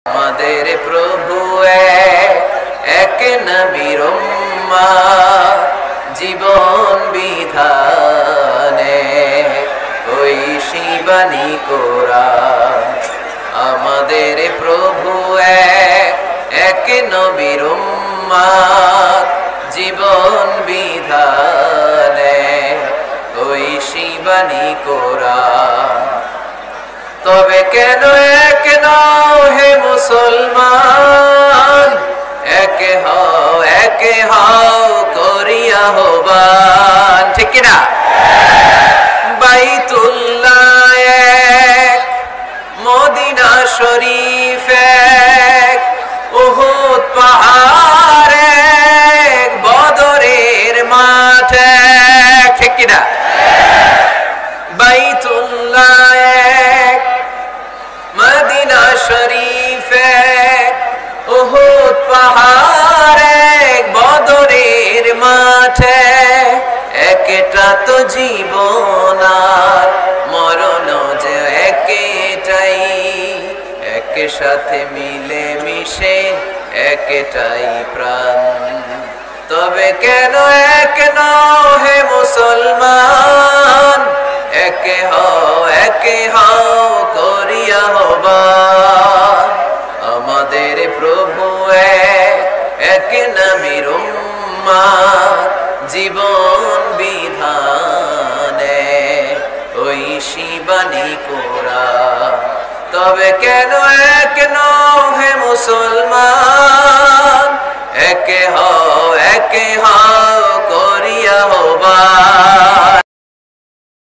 আমাদের প্রভু এক নবীর উম্মত, জীবন বিধানে ওই শিবানী কোরআন। আমাদের প্রভু এক নবীর উম্মত, জীবন বিধানে ওই শিবানী কোরআন। তবে কেন এক নও হে মুসলমান, এক হও করিয়া আহ্বান, ঠিক কিনা? বাইতুল্লাহ এক, মদিনা শরীফ এক, উহুদ পাহাড় এক, বদরের মাঠ এক, ঠিক কিনা? বাইতুল্লাহ এক, মদিনা শরীফ এক, উহুদ পাহাড় এক, বদরের মাঠে। একটা তো জীবন আর মরণ যে একটাই, একসাথে মিলে মিশে একটাই প্রাণ। তবে কেন এক নও হে মুসলমান, এক হও করিয়া আহ্বান। আমাদের প্রভু এক নবীর উম্মত, জীবন বিধানে ওই শিবানী কোরআন। তবে কেন এক নও হে মুসলমান, এক হও করিয়া আহ্বান।